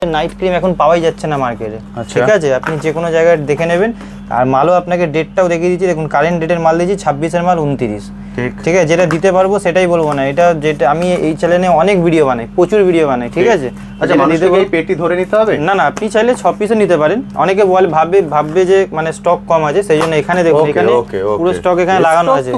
Night cream এখন পাওয়াই যাচ্ছে না মার্কেটে। ঠিক আছে, আপনি যে কোনো জায়গায় দেখে নেবেন। আর মালও আপনাকে ডেটটাও দেখিয়ে দিচ্ছি, দেখুন কারেন্ট ডেটের মাল দিয়েছি 26-এর মাল 29। ঠিক আছে, যেটা দিতে পারবো সেটাই বলবো না, এটা যেটা আমি এই চ্যানেলে অনেক ভিডিও বানাই, প্রচুর ভিডিও বানাই। ঠিক আছে, আচ্ছা, দিতে এই পেটি ধরে নিতে হবে না, না আপনি চাইলে 6 পিসও নিতে পারেন। অনেকে ভাববে যে মানে স্টক কম আছে, সেই জন্য এখানে দেখুন, এখানে পুরো স্টক এখানে লাগানো আছে।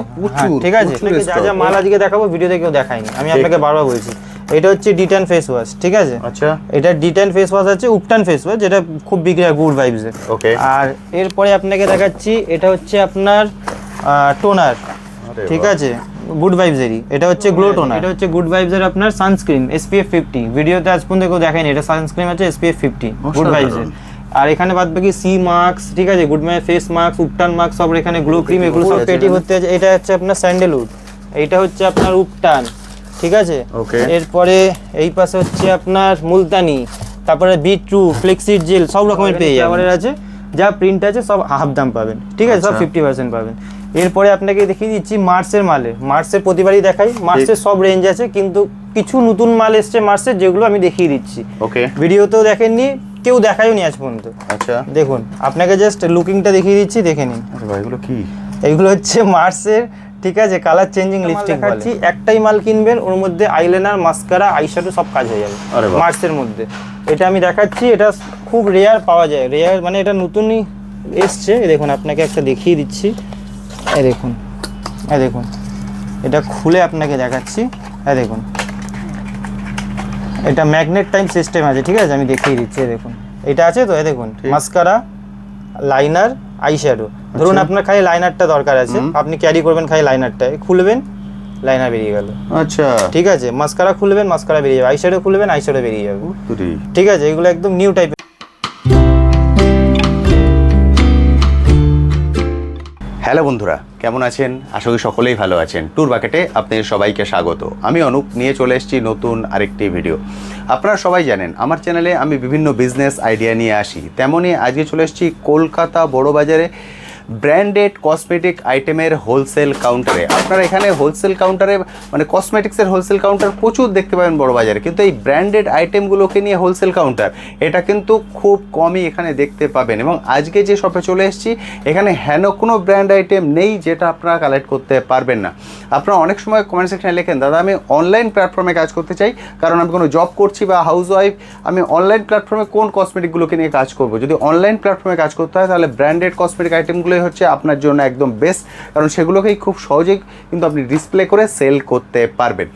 ঠিক আছে, যা যা মাল আজকে দেখাবো ভিডিওতে কেউ দেখায়নি, আমি আপনাকে বারবার বলছি। এটা হচ্ছে ডিটান ফেস ওয়াশ। ঠিক আছে, আচ্ছা, এটা ডিটান ফেস ওয়াশ আছে, উপটান ফেস ওয়াশ, যেটা খুব বিক্রি হয় গুড ভাইবস এর। ওকে, আর এরপরে আপনাকে দেখাচ্ছি, এটা হচ্ছে আপনার টোনার। ঠিক আছে, গুড ভাইবস এরই, এটা হচ্ছে গ্লো টোনার। এটা হচ্ছে গুড ভাইবস এর আপনার সানস্ক্রিন SPF 50। ভিডিওতে আজ পর্যন্ত কেউ দেখায়নি, এটা সানস্ক্রিন আছে SPF 50 গুড ভাইবস এর। আর এখানে বাদ বাকি সি মাস্ক, ঠিক আছে, good my face mask, উপটান mask, সব এখানে গ্লো ক্রিম, এগুলো সব পেটি ভর্তি আছে। এটা হচ্ছে আপনার স্যান্ডেলউড, এইটা হচ্ছে আপনার উপটান। ঠিক আছে, এরপরে এই পাশে হচ্ছে আপনার মুলতানি, তারপরে বিটরুট, ফ্লেক্সিড জেল, সব রকমের পেয়ে যাবেন। আছে যা প্রিন্ট আছে সব হাফ দাম পাবেন। ঠিক আছে, সব 50% পাবেন। এরপরে আপনাকে দেখিয়ে দিচ্ছি মার্সের মালে। মার্সের প্রতিবারই দেখাই, মার্সের সব রেঞ্জ আছে, কিন্তু কিছু নতুন মাল এসছে মার্সের, যেগুলো আমি দেখিয়ে দিচ্ছি। ওকে, ভিডিওতেও দেখেননি, কেউ দেখায়নি আজ পর্যন্ত। আচ্ছা, দেখুন, আপনাকে জাস্ট লুকিংটা দেখিয়ে দিচ্ছি, দেখে নিন। আরে ভাই, এগুলো কি? এইগুলো হচ্ছে মার্সের, ঠিক আছে, কালার চেঞ্জিং লিপস্টিক দেখাচ্ছি। একটাই মাল কিনবেন, ওর মধ্যে আইলাইনার, মাস্কারা, আইশ্যাডো সব কাজ হয়ে যাবে মার্সের মধ্যে। এটা আমি দেখাচ্ছি, এটা খুব রেয়ার পাওয়া যায়, রেয়ার মানে এটা নতুনই এসছে। দেখুন, আপনাকে একটা দেখিয়ে দিচ্ছি, এই দেখুন, এই দেখুন, এটা খুলে আপনাকে দেখাচ্ছি। এই দেখুন, এটা ম্যাগনেট টাইপ সিস্টেম আছে। ঠিক আছে, আমি দেখিয়ে দিচ্ছি, দেখুন এটা আছে তো। এই দেখুন, মাস্কারা, লাইনার, আইশ্যাডো। ধরুন আপনার খালি লাইনারটা দরকার আছে, আপনি ক্যারি করবেন খালি লাইনারটা, খুলবেন, লাইনার বেরিয়ে গেল। আচ্ছা, ঠিক আছে, মাস্কারা খুলবেন, মাস্কারা বেরিয়ে যাবে, আইশ্যাডো খুলবেন, আইশ্যাডো বেরিয়ে যাবে। ঠিক আছে, এগুলো একদম নিউ টাইপের। হ্যালো বন্ধুরা, কেমন আছেন? আশা করি সকলেই ভালো আছেন। ট্যুর বাকেটে আপনাদের সবাইকে স্বাগত। আমি অনুপ, নিয়ে চলে এসেছি নতুন আরেকটি ভিডিও। আপনারা সবাই জানেন আমার চ্যানেলে আমি বিভিন্ন বিজনেস আইডিয়া নিয়ে আসি, তেমনই আজকে চলে এসেছি কলকাতা বড়বাজারে ব্র্যান্ডেড কসমেটিক আইটেমের হোলসেল কাউন্টারে। আপনারা এখানে হোলসেল কাউন্টারে মানে কসমেটিক্সের হোলসেল কাউন্টার প্রচুর দেখতে পাবেন বড়বাজারে, কিন্তু এই ব্র্যান্ডেড আইটেমগুলোকে নিয়ে হোলসেল কাউন্টার এটা কিন্তু খুব কমই এখানে দেখতে পাবেন। এবং আজকে যে শপে চলে এসেছি, এখানে হেন কোনো ব্র্যান্ড আইটেম নেই যেটা আপনারা কালেক্ট করতে পারবেন না। আপনারা অনেক সময় কমেন্ট সেকশনে লেখেন, দাদা আমি অনলাইন প্ল্যাটফর্মে কাজ করতে চাই, কারণ আমি কোনো জব করছি বা হাউস ওয়াইফ, আমি অনলাইন প্ল্যাটফর্মে কোন কসমেটিকগুলোকে নিয়ে কাজ করব। যদি অনলাইন প্ল্যাটফর্মে কাজ করতে হয়, তাহলে ব্র্যান্ডেড কসমেটিক আইটেমগুলো হচ্ছে আপনার জন্য একদম বেস্ট, কারণ সেগুলোকেই খুব সহজেই কিন্তু আপনি ডিসপ্লে করে সেল করতে পারবেন।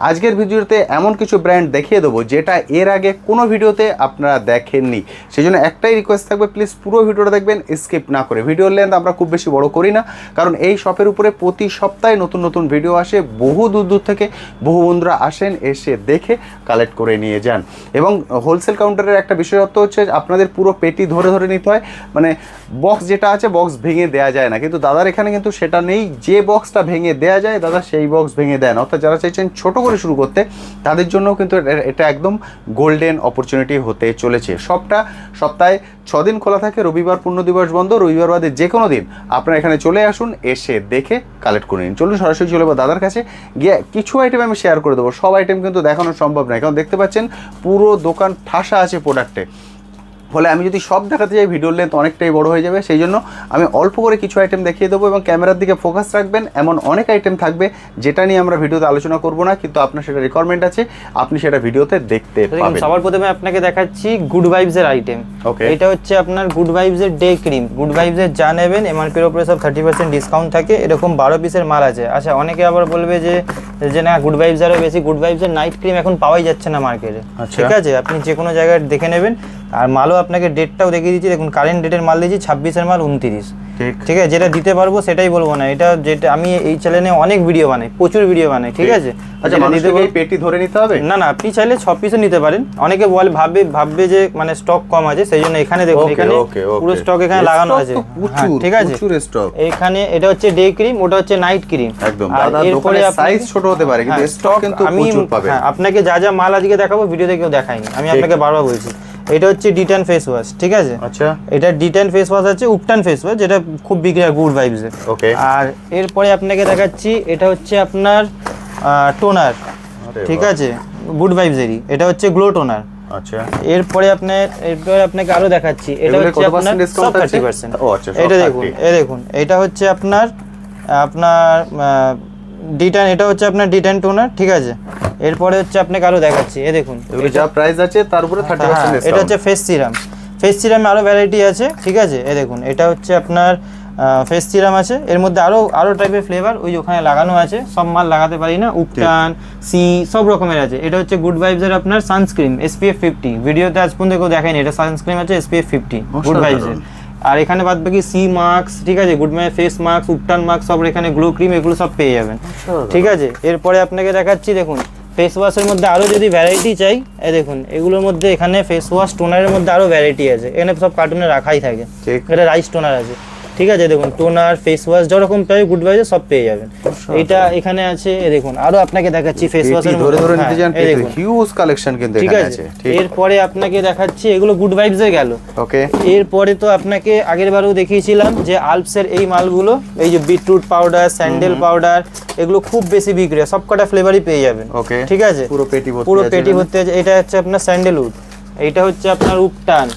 আজকের ভিডিওতে এমন কিছু ব্র্যান্ড দেখিয়ে দেবো যেটা এর আগে কোনো ভিডিওতে আপনারা দেখেননি। সেই জন্য একটাই রিকোয়েস্ট থাকবে, প্লিজ পুরো ভিডিওটা দেখবেন, স্কিপ না করে। ভিডিওর লেন্থ আমরা খুব বেশি বড় করি না, কারণ এই শপের উপরে প্রতি সপ্তাহে নতুন নতুন ভিডিও আসে, বহু দূর দূর থেকে বহু বন্ধুরা আসেন, এসে দেখে কালেক্ট করে নিয়ে যান। এবং হোলসেল কাউন্টারের একটা বিশেষত্ব হচ্ছে আপনাদের পুরো পেটি ধরে ধরে নিতে হয়, মানে বক্স যেটা আছে বক্স ভেঙে দেওয়া যায় না, কিন্তু দাদার এখানে কিন্তু সেটা নেই। যে বক্সটা ভেঙে দেওয়া যায় দাদা সেই বক্স ভেঙে দেন। অর্থাৎ যারা চাইছেন ছোট করে শুরু করতে, তাদের জন্য কিন্তু এটা একদম গোল্ডেন অপরচুনিটি হতে চলেছে। সপ্তাহে 6 দিন খোলা থাকে, রবিবার পূর্ণ দিবস বন্ধ, রবিবার বাদে যে কোনো দিন আপনারা এখানে চলে আসুন, এসে দেখে কালেক্ট করে নিন। চলুন সরাসরি চলে যাবো দাদার কাছে, গিয়ে কিছু আইটেম আমি শেয়ার করে দেবো। সব আইটেম কিন্তু দেখানো সম্ভব নয়, কারণ দেখতে পাচ্ছেন পুরো দোকান ঠাসা আছে প্রোডাক্টে। ফলে আমি যদি সব দেখাতে যাই ভিডিওর লেন্থ অনেকটাই বড় হয়ে যাবে। সেই জন্য আমি অল্প করে কিছু আইটেম দেখিয়ে দেবো, এবং ক্যামেরার দিকে ফোকাস রাখবেন। এমন অনেক আইটেম থাকবে যেটা নিয়ে আমরা ভিডিওতে আলোচনা করব না, কিন্তু আপনার সেটা রিকোয়ারমেন্ট আছে, আপনি সেটা ভিডিওতে দেখতে পাবেন। সবার প্রথমে আপনাকে দেখাচ্ছি গুড ভাইবস এর আইটেম। এটা হচ্ছে আপনার গুড ভাইবস এর ডে ক্রিম। গুড ভাইবস এর যা নেবেন এমআরপি এর উপরে সব 30% ডিসকাউন্ট থাকে। এরকম 12 পিসের মাল আছে। আচ্ছা, অনেকে আবার বলবে যে না গুড ভাইবস আরও বেশি। গুড ভাইবস এর নাইট ক্রিম এখন পাওয়াই যাচ্ছে না মার্কেটে। ঠিক আছে, আপনি যে কোনো জায়গায় দেখে নেবেন। আর মালও আপনাকে ডেটটাও দেখিয়ে দিচ্ছি, দেখুন কারেন্ট ডেটের মাল দিয়েছি 26-এর মাল 29। ঠিক আছে, যেটা দিতে পারবো সেটাই বলবো না, এটা যেটা আমি এই চ্যানেলে অনেক ভিডিও বানাই, প্রচুর ভিডিও বানাই। ঠিক আছে, আচ্ছা, দিতে এই পেটি ধরে নিতে হবে না, না আপনি চাইলে 6 পিসও নিতে পারেন। অনেকে ভাববে যে মানে স্টক কম আছে, সেই জন্য এখানে দেখুন, এখানে পুরো স্টক এখানে লাগানো আছে। ঠিক আছে, প্রচুর স্টক এখানে। এটা হচ্ছে ডে ক্রিম, ওটা হচ্ছে নাইট ক্রিম। একদম, দাদা দোকানে সাইজ ছোট হতে পারে, কিন্তু স্টক কিন্তু প্রচুর পাবেন। আপনাকে যা যা মাল আজকে দেখাবো ভিডিওতে কেউ দেখায়নি, আমি আপনাকে বারবার বলছি। এটা হচ্ছে ডিটান ফেস ওয়াশ। ঠিক আছে, আচ্ছা, এটা ডিটান ফেস ওয়াশ আছে, উপটান ফেস ওয়াশ, যেটা খুব বিক্রি হয় গুড ভাইবস এর। ওকে, আর এরপরে আপনাকে দেখাচ্ছি, এটা হচ্ছে আপনার টোনার। ঠিক আছে, গুড ভাইবস এরই, এটা হচ্ছে গ্লো টোনার। আচ্ছা, এরপরে আপনাকে আরো দেখাচ্ছি, এটা এগুলো হচ্ছে কত আপনার percent discount সব আছে? 30%। ও আচ্ছা, সব এটা দেখুন, 30 এই দেখুন, এটা হচ্ছে আপনার D10, এটা হচ্ছে আপনার D10 টোনার, ঠিক আছে। এরপরে হচ্ছে আপনাকে আরো দেখাচ্ছি, এই দেখুন, এগুলো যা প্রাইস আছে তার উপরে 30% হ্যাঁ, ডিসকাউন্ট। এটা হচ্ছে ফেস সিরামে আরো ভ্যারাইটি আছে, ঠিক আছে। এই দেখুন, এটা হচ্ছে আপনার ফেস সিরাম আছে, এর মধ্যে আরো টাইপের ফ্লেভার ওই যে ওখানে লাগানো আছে, সব মাল লাগাতে পারি না, উপটান সি সব রকমের আছে। এটা হচ্ছে গুড ভাইবস এর আপনার সানস্ক্রিন SPF 50, ভিডিওতে আজ পর্যন্ত কেউ দেখায়নি, এটা সানস্ক্রিন আছে SPF 50 গুড ভাইবস এর। আর এখানে বাদ বাকি সি মাস্ক, ঠিক আছে, good my face mask, উপটান mask, সব এখানে গ্লো ক্রিম, এগুলো সব পেয়ে যাবেন, ঠিক আছে। এরপরে আপনাকে দেখাচ্ছি, দেখুন ফেস ওয়াশের মধ্যে আরো যদি ভ্যারাইটি চাই, এই দেখুন এগুলোর মধ্যে এখানে ফেস ওয়াশ টোনারের মধ্যে আরো ভ্যারাইটি আছে, এখানে সব কার্টুনে রাখাই থাকে। ঠিক। এটা রাইস টোনার আছে, ঠিক আছে, দেখুন টোনার ফেস ওয়াশ যেরকম পাই গুড ভাইজে সব পেয়ে যাবেন। এটা এখানে আছে, এই দেখুন আরো আপনাকে দেখাচ্ছি ফেস ওয়াশের ধরে ধরে নিতে যান, এই দেখুন হিউজ কালেকশন কিন্তু ঠিক এখানে আছে। আছে। ঠিক, এরপরে আপনাকে দেখাচ্ছি, এগুলো গুড ভাইবসে গেল। ওকে। এরপরে তো আপনাকে আগের বারেও দেখিয়েছিলাম যে আলপসের এই মালগুলো, এই যে বিটরুট পাউডার, স্যান্ডেল পাউডার, এগুলো খুব বেশি বিক্রি হয়, সবকটা ফ্লেভারই পেয়ে যাবেন, ওকে, ঠিক আছে। পুরো পেটি ভর্তি, পুরো পেটি ভর্তি আছে। এটা হচ্ছে আপনার স্যান্ডেলউড, এইটা হচ্ছে আপনার উপটান,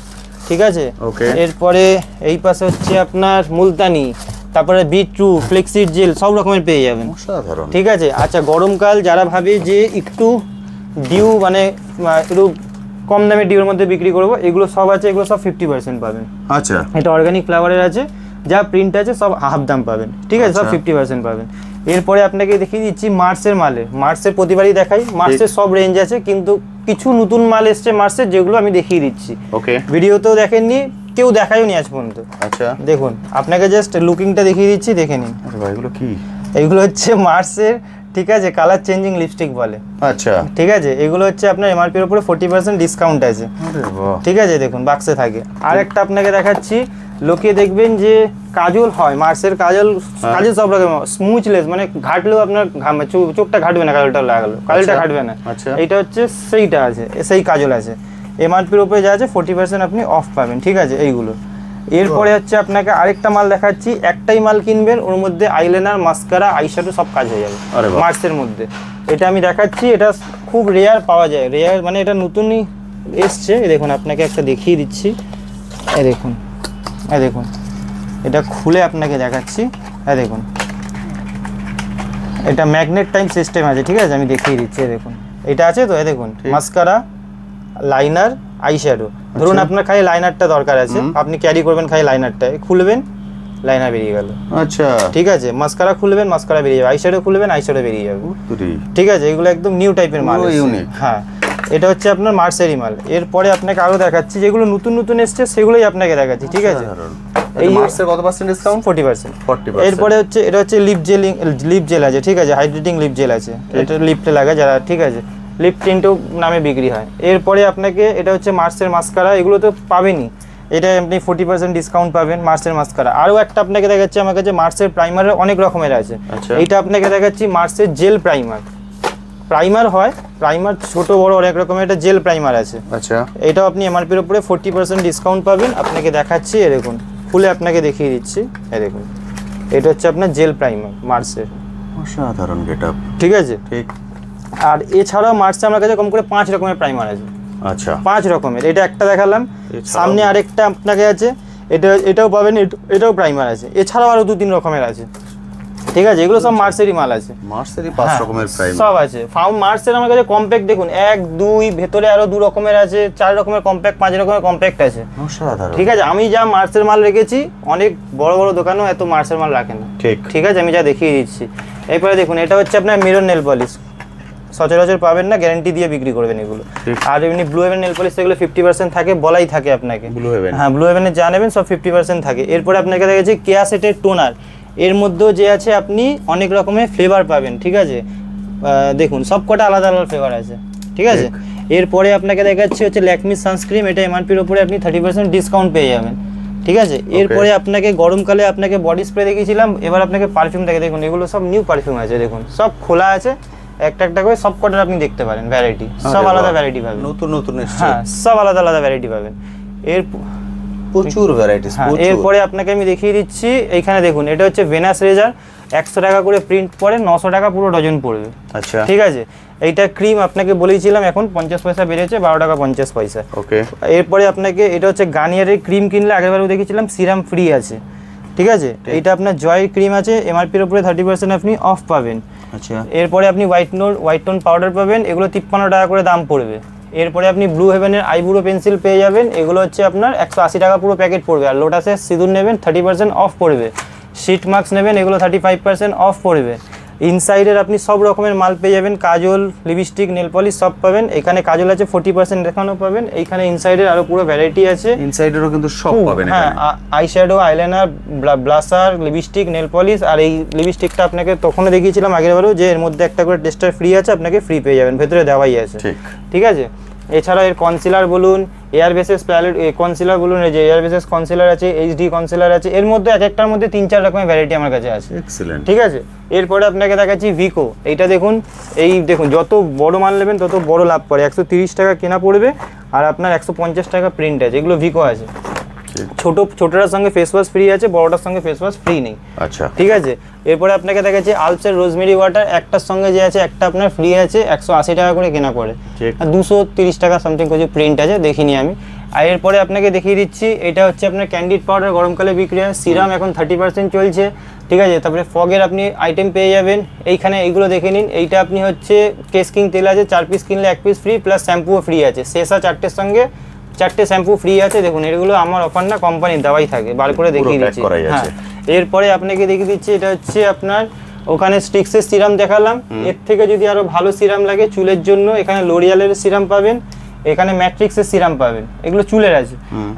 ঠিক আছে। ওকে। এরপরে এই পাশে হচ্ছে আপনার মুলতানি, তারপরে বিটরুট, ফ্লেক্সিড জেল, সব রকমের পেয়ে যাবেন, অসাধারণ। ঠিক আছে। আচ্ছা, গরমকাল যারা ভাবে যে একটু ডিউ মানে একটু কম দামে ডিউর মধ্যে বিক্রি করবো, এগুলো সব আছে, এগুলো সব 50% পাবেন। আচ্ছা, এটা অর্গানিক ফ্লেভারের আছে, যা প্রিন্ট আছে সব হাফ দাম পাবেন, ঠিক আছে, সব আচ্ছা। 50% পাবেন। এরপরে আপনাকে দেখিয়ে দিচ্ছি মার্সের মার্সের প্রতিবারই দেখাই, মার্সের সব রেঞ্জ আছে, কিন্তু কিছু নতুন মাল এসছে মার্সের, যেগুলো আমি দেখিয়ে দিচ্ছি। ওকে। ভিডিওতেও দেখেননি, কেউ দেখায়নি আজ পর্যন্ত। আচ্ছা, দেখুন, আপনাকে জাস্ট লুকিংটা দেখিয়ে দিচ্ছি, দেখে নিন। আরে ভাই এগুলো কি? এইগুলো হচ্ছে মার্সের, ঠিক আছে, কালার চেঞ্জিং লিপস্টিক বলে, আচ্ছা, ঠিক আছে। এগুলো হচ্ছে আপনার এমআরপির উপরে 40% ডিসকাউন্ট আছে, আরে বাহ, ঠিক আছে, দেখুন বাক্সে থাকে। আর একটা আপনাকে দেখাচ্ছি, লোকে দেখবেন যে কাজল হয়, মার্সের কাজল সব রকম স্মুচলেস, মানে ঘাটলেও আপনার চোখটা ঘাটবে না, কাজলটা লাগালো, কাজলটা ঘাটবে না। আচ্ছা। এইটা হচ্ছে সেইটা আছে, সেই কাজল আছে, এমআরপির উপরে যা আছে 40% আপনি অফ পাবেন, ঠিক আছে, এইগুলো। এরপরে হচ্ছে আপনাকে আরেকটা মাল দেখাচ্ছি, একটাই মাল কিনবেন, ওর মধ্যে আইলাইনার, মাস্কারা, আইশ্যাডো সব কাজ হয়ে যাবে আরে বাহ। মার্সের মধ্যে। এটা আমি দেখাচ্ছি, এটা খুব রেয়ার পাওয়া যায়, রেয়ার মানে এটা নতুনই এসছে। এই দেখুন, আপনাকে একটা দেখিয়ে দিচ্ছি, এই দেখুন, এই দেখুন, এটা খুলে আপনাকে দেখাচ্ছি, এই দেখুন, এটা ম্যাগনেট টাইপ সিস্টেম আছে, ঠিক আছে, আমি দেখিয়ে দিচ্ছি, এই দেখুন, এটা আছে তো, এই দেখুন, মাস্কারা, লাইনার, আইশ্যাডো। ধরুন আপনার খালি লাইনারটা দরকার আছে, আপনি ক্যারি করবেন খালি লাইনারটা, খুলবেন, লাইনার বেরিয়ে গেল, আচ্ছা, ঠিক আছে। মাস্কারা খুলবেন, মাস্কারা বেরিয়ে যাবে, আইশ্যাডো খুলবেন, আইশ্যাডো বেরিয়ে যাবে, তুই ঠিক আছে। এগুলো একদম নিউ টাইপের মাল, পুরো unique। হ্যাঁ, এটা হচ্ছে আপনার মার্সেরি মাল। এরপরে আপনাকে আরো দেখাচ্ছি, যেগুলো নতুন নতুন এসছে সেগুলোই আপনাকে দেখাচ্ছি, ঠিক আছে। এই মার্সের কত পার্সেন্ট ডিসকাউন্ট? 40%। 40%। এরপরে হচ্ছে এটা হচ্ছে লিপ জেল আছে, ঠিক আছে, হাইড্রেটিং লিপ জেল আছে, এটা লিপটে লাগে যারা, ঠিক আছে, লিপ টিন্টও নামে বিক্রি হয়। এরপরে আপনাকে এটা হচ্ছে মার্সের মাস্কারা, এগুলো তো পাবেনই, এটা আপনি 40% ডিসকাউন্ট পাবেন, মার্সের মাস্কারা। আরও একটা আপনাকে দেখাচ্ছি, আমার কাছে মার্সের প্রাইমারের অনেক রকমের আছে। আচ্ছা। এইটা আপনাকে দেখাচ্ছি মার্সের জেল প্রাইমার হয়, প্রাইমার ছোট বড় অনেক রকমের, এটা জেল প্রাইমার আছে। আচ্ছা, এটাও আপনি এমআরপির উপরে 40% ডিসকাউন্ট পাবেন। আপনাকে দেখাচ্ছি, এ দেখুন, খুলে আপনাকে দেখিয়ে দিচ্ছি, এই দেখুন, এটা হচ্ছে আপনার জেল প্রাইমার মার্সের, অসাধারণ গেটআপ, ঠিক আছে। ঠিক। আর এছাড়াও মার্সে আমার কাছে কম করে 5 রকমের প্রাইমার আছে, আচ্ছা, 5 রকমের। এটা একটা দেখালাম, এছাড়াও? সামনে আরেকটা আপনাকে আছে, এটাও পাবেন, এটাও প্রাইমার আছে। এছাড়াও আরো 2-3 রকমের আছে, ঠিক আছে। এগুলো সব মার্সেরই মাল আছে, মার্সেরই 5 রকমের প্রাইমার সব আছে। মার্সের আমার কাছে কম্প্যাক্ট দেখুন, 1, 2, ভেতরে আরো 2 রকমের আছে, 4 রকমের কম্প্যাক্ট, 5 রকমের কম্প্যাক্ট আছে, অসাধারণ, ঠিক আছে। আমি যা মার্সের মাল রেখেছি, অনেক বড় বড় দোকানও এত মার্সের মাল রাখে না, ঠিক। ঠিক আছে, আমি যা দেখিয়ে দিচ্ছি। এরপরে দেখুন, এটা হচ্ছে আপনার মিরর নেল পলিশ, সচরাচর পাবেন না, গ্যারান্টি দিয়ে বিক্রি করবেন এগুলো। ঠিক। আর এমনি ব্লু হেভেন নেল পলিশ, এগুলো 50% থাকে, বলাই থাকে আপনাকে। ব্লু হেভেন, হ্যাঁ, ব্লু হেভেনের যা নেবেন সব 50% থাকে। এরপরে আপনাকে দেখেছি কেয়া সেটের টোনার, এর মধ্যেও যে আছে আপনি অনেক রকমের ফ্লেভার পাবেন, ঠিক আছে। দেখুন, সব কটা আলাদা আলাদা ফ্লেভার আছে, ঠিক আছে। এরপরে আপনাকে দেখাচ্ছি হচ্ছে ল্যাকমি সানস্ক্রিন, এটা এমআরপির উপরে আপনি 30% ডিসকাউন্ট পেয়ে যাবেন, ঠিক আছে। এরপরে আপনাকে গরমকালে আপনাকে বডি স্প্রে দেখিয়েছিলাম, এবার আপনাকে পারফিউম দেখে দেখুন, এগুলো সব নিউ পারফিউম আছে, দেখুন সব খোলা আছে, একটা একটা করে সব কটার আপনি দেখতে পারেন, ভ্যারাইটি সব আলাদা ভ্যারাইটি পাবেন, নতুন নতুন এসেছে, হ্যাঁ, সব আলাদা আলাদা ভ্যারাইটি পাবেন। প্রচুর ভ্যারাইটিস। এরপরে আপনাকে আমি দেখিয়ে দিচ্ছি, এইখানে দেখুন, এটা হচ্ছে ভেনাস রেজার, 100 টাকা করে প্রিন্ট পড়ে, 900 টাকা পুরো ডজন পড়বে, আচ্ছা, ঠিক আছে। এইটা ক্রিম আপনাকে বলেছিলাম এখন 50 পয়সা বেড়েছে, 12 টাকা 50 পয়সা। ওকে, এরপরে আপনাকে এটা হচ্ছে গার্নিয়ারের ক্রিম কিনলে আগেরবারও দেখেছিলাম সিরাম ফ্রি আছে, ঠিক আছে। এইটা আপনার জয় ক্রিম আছে, এমআরপির উপরে 30% আপনি অফ পাবেন। আচ্ছা, এরপরে আপনি হোয়াইট টোন পাউডার পাবেন, এগুলো 53 টাকা করে দাম পড়বে। এরপরে আপনি ব্লু হেভেনের আইব্রো পেন্সিল পেয়ে যাবেন, এগুলো হচ্ছে আপনার 180 টাকা পুরো প্যাকেট পড়বে। আর লোটাসের সিঁদুর নেবেন 30% অফ পড়বে। শিট মাস্ক নেবেন, এগুলো 35% অফ পড়বে। ইনসাইডের আপনি সব রকমের মাল পেয়ে যাবেন, কাজল, লিপস্টিক, নেল পলিশ সব পাবেন। এখানে কাজল আছে 40% দেখানো পাবেন। এইখানে ইনসাইডের আরও পুরো ভ্যারাইটি আছে, ইনসাইডেরও কিন্তু সব পাবেন। হ্যাঁ, eye shadow, eyeliner, blusher, lipstick, nail polish. আর এই লিপস্টিকটা আপনাকে তখন দেখিয়েছিলাম আগেরবারও যে এর মধ্যে একটা করে টেস্টার ফ্রি আছে, আপনাকে ফ্রি পেয়ে যাবেন, ভেতরে দেওয়াই আছে, ঠিক আছে। এছাড়া এর কনসিলার বলুন, এয়ার বেসেস প্যালেট কনসিলার বলুন, এই যে এয়ার বেসেস কনসিলার আছে, এইচডি কনসিলার আছে। এর মধ্যে এক একটার মধ্যে 3-4 রকমের ভ্যারাইটি আমার কাছে আছে, এক্সেলেন্ট, ঠিক আছে। এরপরে আপনাকে দেখাচ্ছি ভিকো। এইটা দেখুন, এই দেখুন যত বড় মাল নেবেন তত বড় লাভ পড়ে। 130 টাকা কেনা পড়বে আর আপনার 150 টাকা প্রিন্ট আছে, এগুলো ভিকো আছে। ছোটটার সঙ্গে ফেস ওয়াশ ফ্রি আছে, বড়টার সঙ্গে ফেস ওয়াশ ফ্রি নেই, আচ্ছা, ঠিক আছে। এরপরে আপনাকে দেখাচ্ছি আলপসের রোজমেরি ওয়াটার, একটার সঙ্গে যে আছে একটা আপনার ফ্রি আছে, 180 টাকা করে কেনা পড়ে, আর 230 টাকা সামথিং কিছু প্রিন্ট আছে, দেখিনি আমি। আর এরপরে আপনাকে দেখিয়ে দিচ্ছি, এটা হচ্ছে আপনার ক্যান্ডিড পাউডার, গরমকালে বিক্রি হয়। সিরাম এখন 30% চলছে, ঠিক আছে। তারপরে ফগের আপনি আইটেম পেয়ে যাবেন এইখানে, এইগুলো দেখে নিন। এইটা আপনি হচ্ছে কেসকিং তেল আছে, 4 পিস কিনলে 1 পিস ফ্রি, প্লাস শ্যাম্পুও ফ্রি আছে। শেষা 4টের সঙ্গে 4টে শ্যাম্পু ফ্রি আছে। দেখুন এগুলো আমার অফার না, কোম্পানির দেওয়াই থাকে, বার করে দেখিয়ে দিচ্ছি। হ্যাঁ, এরপরে আপনাকে দেখিয়ে দিচ্ছি, এটা হচ্ছে আপনার ওখানে স্টিক্সের সিরাম দেখালাম। এর থেকে যদি আরো ভালো সিরাম লাগে চুলের জন্য, এখানে লোরিয়ালের সিরাম পাবেন, এখানে ম্যাট্রিক্সের সিরাম পাবেন, এগুলো চুলের আছে।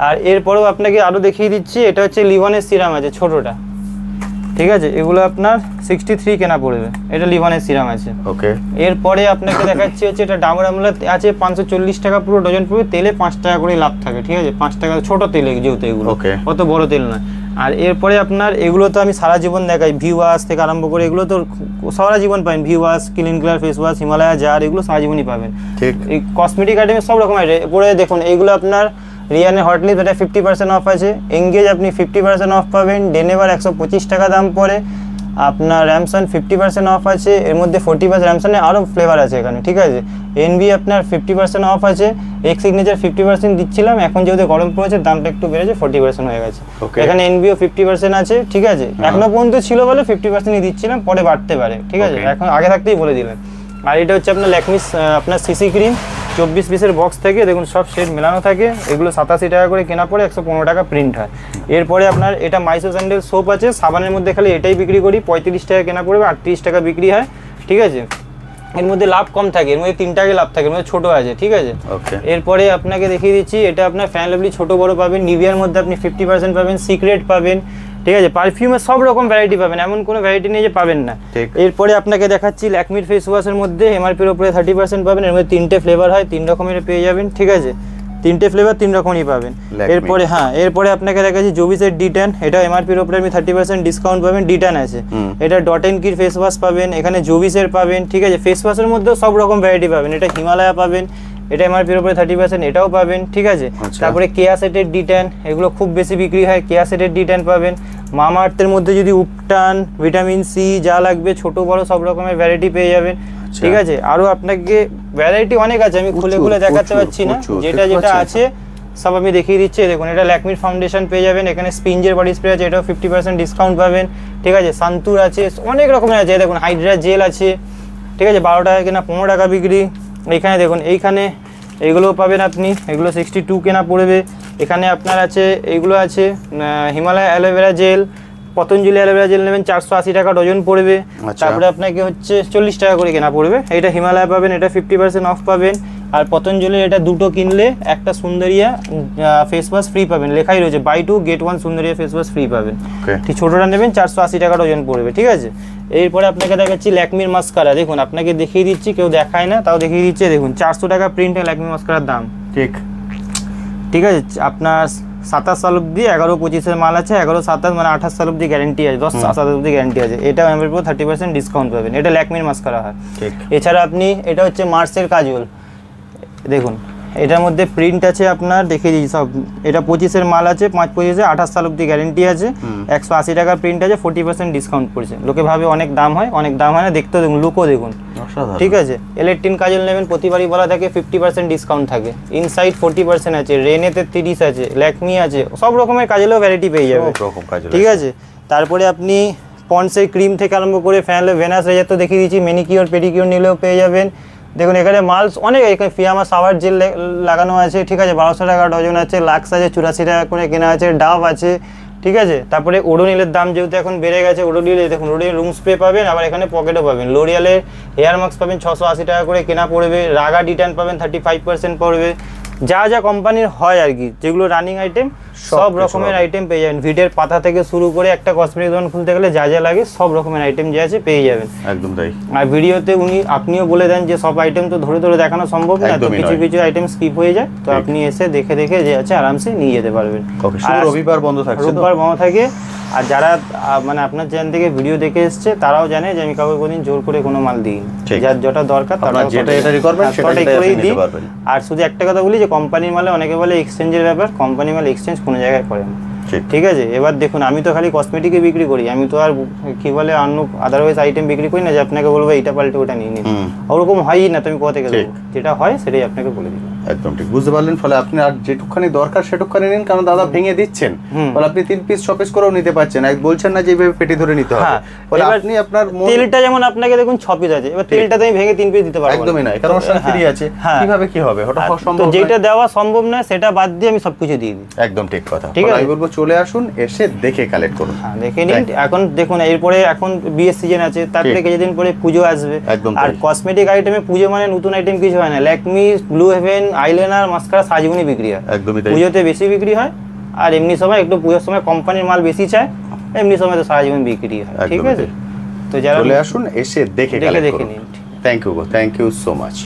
আর এরপরেও আপনাকে আরো দেখিয়ে দিচ্ছি, এটা হচ্ছে লিভনের সিরাম আছে ছোটটা, ঠিক আছে। এগুলো আপনার 63 কেনা পড়বে, এটা লিভনের সিরাম আছে, ওকে। এরপরে আপনাকে দেখাচ্ছি হচ্ছে এটা ডাবর আমলা আছে, 540 টাকা পুরো ডজন পড়বে। তেলে 5 টাকা করে লাভ থাকে, ঠিক আছে। 5 টাকা ছোট তেলে, যেহেতু এগুলো অত বড় তেল নয়। আর এরপরে আপনার এগুলো তো আমি সারা জীবন দেখাই, ভি ওয়াশ থেকে আরম্ভ করে এগুলো তো সারা জীবন পাবেন। V wash, clean clear face wash, Himalaya জার, এগুলো সারা জীবনই পাবেন, ঠিক। এই কসমেটিক আইটেমের সব রকম আইটেম। এরপরে দেখুন এইগুলো আপনার রিয়ানের হটলিপ, এটা 50% অফ আছে। এঙ্গেজ আপনি 50% অফ পাবেন। ডেনেভার 125 টাকা দাম পড়ে। আপনার র্যামসন 50% অফ আছে, এর মধ্যে 40% র্যামসনের আরও ফ্লেভার আছে এখানে, ঠিক আছে। এনবি আপনার 50% অফ আছে। এক্স সিগনেচার 50% দিচ্ছিলাম, এখন যেহেতু গরম পড়েছে দামটা একটু বেড়েছে, 40% হয়ে গেছে। এখানে এনবিও 50% আছে, ঠিক আছে। এখনো পর্যন্ত ছিল বলে 50%ই দিচ্ছিলাম, পরে বাড়তে পারে, ঠিক আছে। এখন আগে থাকতেই বলে দিলেন। আর এটা হচ্ছে আপনার ল্যাকমিস আপনার সিসি ক্রিম, 24 পিসের বক্স থেকে, দেখুন সব শেড মেলানো থাকে। এগুলো 87 টাকা করে কেনা পড়ে, 115 টাকা প্রিন্ট হয়। এরপরে আপনার এটা মাইসো স্যান্ডেল সোপ আছে, সাবানের মধ্যে খালি এটাই বিক্রি করি, 35 টাকা কেনা পড়বে, 38 টাকা বিক্রি হয়, ঠিক আছে। এর মধ্যে লাভ কম থাকে, এর মধ্যে 3 টাকা লাভ থাকে, এর মধ্যে ছোটো আছে, ঠিক আছে। এরপরে আপনাকে দেখিয়ে দিচ্ছি, এটা আপনার ফ্যান লাভলি ছোটো বড়ো পাবেন। নিভিয়ার মধ্যে আপনি 50% পাবেন, সিক্রেট পাবেন, ঠিক আছে। পারফিউমের সব রকম ভ্যারাইটি পাবেন, এমন কোনো ভ্যারাইটি নেই যে পাবেন না। এরপরে আপনাকে দেখাচ্ছি ল্যাকমির ফেস ওয়াশের মধ্যে এমআরপির উপরে 30% পাবেন। এর মধ্যে 3টে ফ্লেভার হয়, 3 রকমের পেয়ে যাবেন, ঠিক আছে। 3টে ফ্লেভার 3 রকমই পাবেন। এরপরে এরপরে আপনাকে দেখাচ্ছি জোভিসের D10, এটা এমআরপির উপরে আপনি 30% ডিসকাউন্ট পাবেন। D10 আছে, এটা dot and key face wash পাবেন, এখানে জোভিসের পাবেন, ঠিক আছে। ফেস ওয়াশের মধ্যেও সব রকম ভ্যারাইটি পাবেন। এটা হিমালয়া পাবেন, এটা এমআরপির উপরে 30%, এটাও পাবেন, ঠিক আছে। তারপরে কেয়া সেটের D10, এগুলো খুব বেশি বিক্রি হয়, কেয়া সেটের D10 পাবেন। মামা আর্থের মধ্যে যদি উপটান, ভিটামিন সি যা লাগবে ছোট বড় সব রকমের ভ্যারাইটি পেয়ে যাবেন, ঠিক আছে। আরও আপনাকে ভ্যারাইটি অনেক আছে, আমি খুলে খুলে দেখাতে পারছি না, যেটা যেটা আছে সব আমি দেখিয়ে দিচ্ছি। দেখুন এটা ল্যাকমির ফাউন্ডেশন পেয়ে যাবেন, এখানে স্পিঞ্জের বডি স্প্রে আছে, এটাও 50% ডিসকাউন্ট পাবেন, ঠিক আছে। সান্তুর আছে, অনেক রকমের আছে। দেখুন হাইড্রা জেল আছে, ঠিক আছে, 12 টাকা কেনা 15 টাকা বিক্রি। এইখানে দেখুন এইখানে এইগুলোও পাবেন আপনি, এগুলো 62 কেনা পড়বে। এখানে আপনার আছে এইগুলো আছে Himalaya aloe vera gel, Patanjali aloe vera gel নেবেন 480 টাকা ডজন পড়বে। তারপরে আপনাকে হচ্ছে 40 টাকা করে কেনা পড়বে। এটা হিমালয় পাবেন, এটা 50% অফ পাবেন। আর পতঞ্জলির এটা দুটো কিনলে একটা সুন্দরিয়া ফেস ওয়াশ ফ্রি পাবেন, লেখাই রয়েছে বাই 2 গেট 1 সুন্দরিয়া ফেস ওয়াশ ফ্রি পাবেন, ঠিক। ছোটোটা নেবেন 480 টাকা ডজন পড়বে, ঠিক আছে। এরপরে আপনাকে দেখাচ্ছি ল্যাকমির মাস্কারা, দেখুন আপনাকে দেখিয়ে দিচ্ছি, কেউ দেখায় না তাও দেখিয়ে দিচ্ছে। দেখুন 400 টাকা প্রিন্টে ল্যাকমি মাস্কারার দাম, ঠিক, ঠিক আছে। আপনার 27 সাল অব্দি 11-25 মাল আছে, 11-27 মানে 28 সাল অব্দি গ্যারেন্টি আছে, 10-27 অব্দি গ্যারেন্টি আছে। এটা আমার উপর 30% ডিসকাউন্ট পাবেন, এটা ল্যাকমির মাস্কারা হয়। এছাড়া আপনি এটা হচ্ছে মার্সের কাজল, দেখুন এটার মধ্যে প্রিন্ট আছে আপনার, দেখিয়ে দিই সব। এটা 25-এর মাল আছে, 5-25-এ 28 সাল অব্দি গ্যারেন্টি আছে। 180 টাকা প্রিন্ট আছে, 40% ডিসকাউন্ট পড়ছে। লোকে ভাবে অনেক দাম হয়, অনেক দাম হয় না, দেখতে দেখুন, লুকও দেখুন, ঠিক আছে। L18 কাজল নেবেন, প্রতিবারই বলা থাকে 50% ডিসকাউন্ট থাকে। ইনসাইড 40% আছে, রেনেতে 30 আছে, ল্যাকমি আছে, সব রকমের কাজলেও ভ্যারাইটি পেয়ে যাবে, ঠিক আছে। তারপরে আপনি পন্ডসের ক্রিম থেকে আরম্ভ করে ফ্যানলে ভেনাস রেজার তো দেখিয়ে দিচ্ছি, ম্যানিকিওর পেডিকিওর নিলেও পেয়ে যাবেন। দেখুন এখানে মাল অনেক, এখানে ফিয়ামা সাওয়ার জেল লাগানো আছে, ঠিক আছে, 1200 টাকা ডজন আছে। লাক্স আছে 84 টাকা করে কেনা আছে। ডাভ আছে, ঠিক আছে। তারপরে ওডোনিলের দাম যেহেতু এখন বেড়ে গেছে, ওডোনিলে দেখুন, ওডোনিল রুম স্প্রে পাবেন, আবার এখানে পকেটও পাবেন। লোরিয়ালের হেয়ার মাস্ক পাবেন 680 টাকা করে কেনা পড়বে। রাগা ডিটান পাবেন 35% পড়বে। যা যা কোম্পানির হয় আর কি, যেগুলো রানিং আইটেম, সব রকমের আইটেম পেয়ে যাবেন। ভিডের পাতা থেকে শুরু করে একটা কসমেটিক দোকান খুলতে গেলে যা যা লাগে সব রকমের আইটেম যে আছে পেয়ে যাবেন, একদম তাই। আর ভিডিওতে আপনিও বলে দেন যে সব আইটেম তো ধরে ধরে দেখানো সম্ভব না, তো কিছু কিছু আইটেম স্কিপ হয়ে যায়, তো আপনি এসে দেখে দেখে যে আছে আরামসে নিয়ে যেতে পারবেন। আর রবিবার বন্ধ থাকছে, রবিবার বন্ধ থাকে। আর যারা মানে আপনার চ্যানেল থেকে ভিডিও দেখে এসছে তারাও জানে যে আমি কাউকে কোনোদিন জোর করে কোনো মাল দিই, যার যেটা দরকার সেটাই করেই দিই। আর শুধু একটা কথা বলি যে কোম্পানির মালে অনেকে বলে এক্সচেঞ্জের ব্যাপার, কোম্পানি মাল এক্সচেঞ্জ কোনো জায়গায় করে না, ঠিক আছে। এবার দেখুন, আমি তো খালি কসমেটিকে বিক্রি করি, আমি তো আর কি বলে অন্য আদারওয়াইজ আইটেম বিক্রি করি না যে আপনাকে বলবো এইটা পাল্টে ওটা নিয়ে নিন, ওরকম হয়ই না। তুমি কোথা থেকে দেবো, যেটা হয় সেটাই আপনাকে বলে দিই। একদম ঠিক, বুঝতে পারলেন। ফলে আপনি আর যেটুকখানি দরকার সেটুকখানি নিন, কারণ দাদা ভেঙে দিচ্ছেন, ফলে আপনি 3 পিস 6 পিস করেও নিতে পারছেন, এক বলছেন না যে এইভাবে পেটি ধরে নিতে হবে। ফলে আপনি আপনার তেলটা যেমন আপনাকে দেখুন 6 পিস আছে, এবার তেলটা তো আমি ভেঙে 3 পিস দিতে পারবো একদমই না, কারণ ওর ফ্রি আছে, কিভাবে কি হবে ওটা সম্ভব না, যেটা দেওয়া সম্ভব না সেটা বাদ দিয়ে আমি সবকিছু দিয়ে দিই। একদম ঠিক কথা। আমি বলবো চলে আসুন, এসে দেখে কালেক্ট করুন। হ্যাঁ, দেখে নিন। এখন দেখুন এরপরে এখন বিয়ের সিজন আছে, তার থেকে কিছুদিন পরে পুজো আসবে, আর কসমেটিক আইটেমে পুজো মানে নতুন আইটেম কিছু হয় না। Lakme, blue heaven, eyeliner, mascara, সাজগুনি বিক্রি হয়, পুজোতে বেশি বিক্রি হয়। আর এমনি সময় একটু পুজোর সময় কোম্পানির মাল বেশি চায়, এমনি সময় তো সাজগুনি বিক্রি হয়, ঠিক আছে। তো যারা চলে আসুন, এসে দেখে দেখে নিন। Thank you so much.